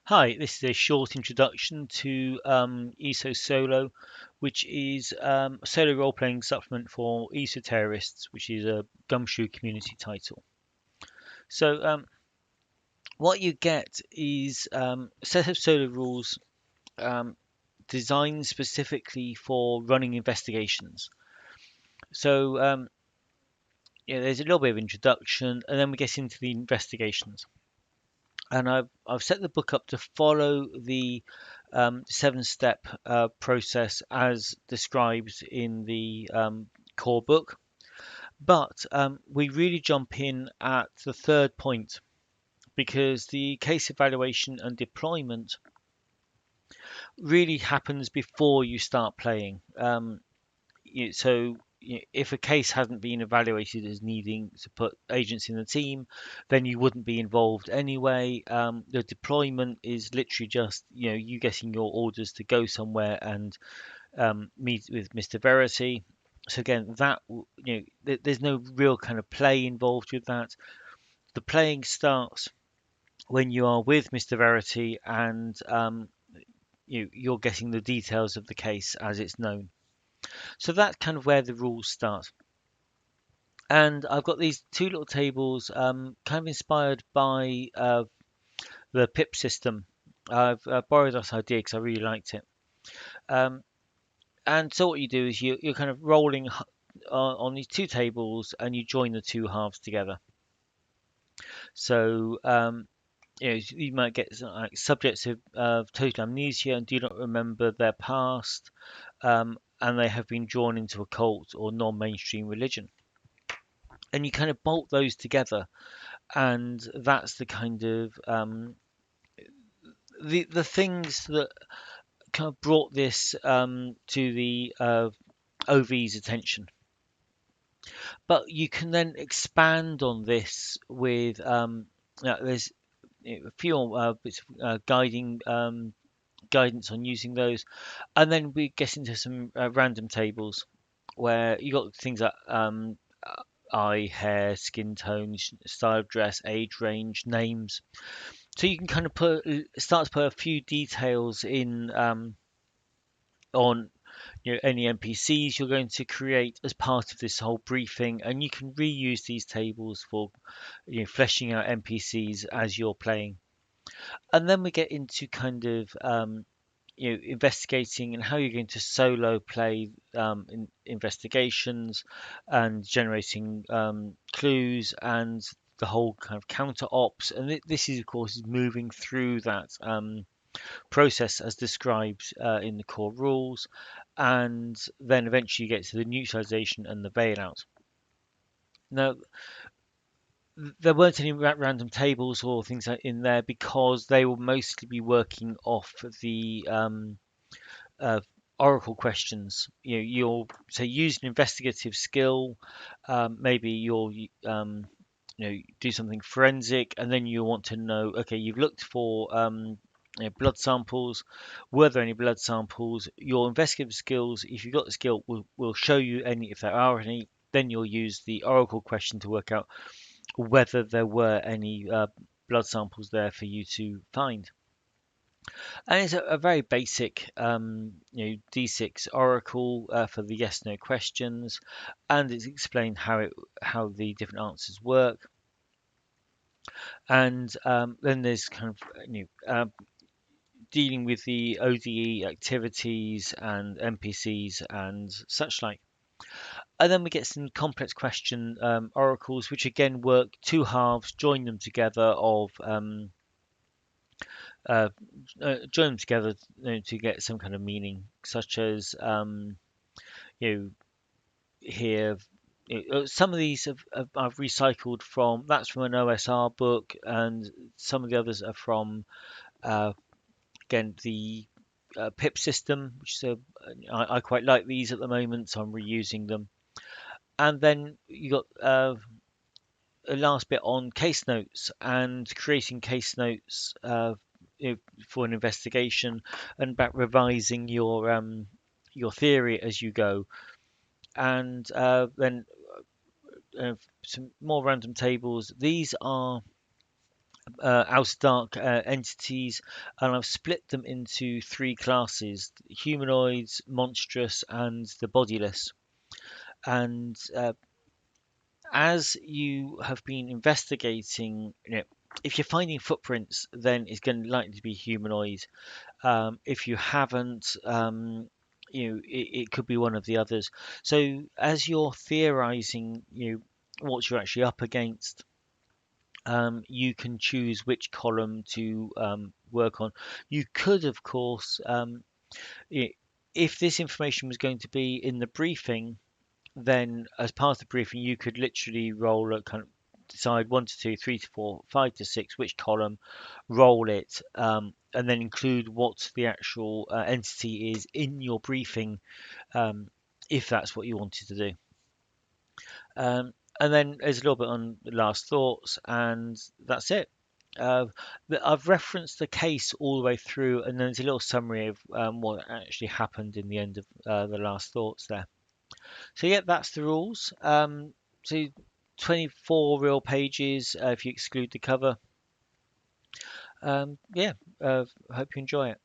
Hi, this is a short introduction to ESO Solo, which is a solo role-playing supplement for ESO terrorists, which is a Gumshoe community title. So what you get is a set of solo rules um, designed specifically for running investigations. So yeah, there's a little bit of introduction, and then we get into the investigations. And I've set the book up to follow the 7-step process as described in the core book. But we really jump in at the third point because the case evaluation and deployment really happens before you start playing. So if a case hasn't been evaluated as needing to put agents in the team, then you wouldn't be involved anyway. The deployment is literally just you getting your orders to go somewhere and meet with Mr. Verity. So again, there's no real kind of play involved with that. The playing starts when you are with Mr. Verity and you're getting the details of the case as it's known. So that's kind of where the rules start. And I've got these two little tables, kind of inspired by the pip system. I've borrowed that idea because I really liked it. Um, and so what you do is you're kind of rolling on these two tables, and you join the two halves together. So you might get like subjects of total amnesia and do not remember their past, and they have been drawn into a cult or non-mainstream religion. And you kind of bolt those together, and that's the kind of the things that kind of brought this to the OV's attention. But you can then expand on this with there's a few bits of guidance on using those, and then we get into some random tables where you got things like eye, hair, skin tone, style of dress, age range, names. So you can kind of start to put a few details in on any NPCs you're going to create as part of this whole briefing, and you can reuse these tables for fleshing out NPCs as you're playing. And then we get into kind of investigating and how you're going to solo play investigations and generating clues and the whole kind of counter ops. And this is, of course, is moving through that process as described in the core rules, and then eventually you get to the neutralization and the bailout. Now, there weren't any random tables or things in there because they will mostly be working off the uh, oracle questions. You'll say use an investigative skill, maybe you'll do something forensic, and then you want to know, okay, you've looked for blood samples. Were there any blood samples? Your investigative skills, if you've got the skill, will show you any if there are any. Then you'll use the oracle question to work out whether there were any blood samples there for you to find. And it's a very basic, D6 oracle for the yes/no questions, and it's explained how the different answers work. And then there's kind of dealing with the ODE activities and NPCs and such like. And then we get some complex question oracles, which again work two halves, join them together uh, join them together to get some kind of meaning, such as you know here. Some of these I've recycled from that's from an OSR book, and some of the others are from uh, again the PIP system, which is I quite like these at the moment, so I'm reusing them. And then you got a last bit on case notes and creating case notes for an investigation and about revising your theory as you go. And then some more random tables. These are outer dark entities, and I've split them into three classes: humanoids, monstrous, and the bodiless. And as you have been investigating, if you're finding footprints, then it's going to likely to be humanoid. If you haven't, it could be one of the others. So as you're theorizing, what you're actually up against, you can choose which column to work on. You could, of course, i- if this information was going to be in the briefing, then as part of the briefing, you could literally roll a kind of decide 1 to 2, 3 to 4, 5 to 6, which column, roll it, and then include what the actual entity is in your briefing, um, if that's what you wanted to do. Um, and then there's a little bit on the last thoughts, and that's it. Uh, I've referenced the case all the way through, and then there's a little summary of what actually happened in the end of the last thoughts there. So yeah, that's the rules. So 24 real pages if you exclude the cover. Yeah, I hope you enjoy it.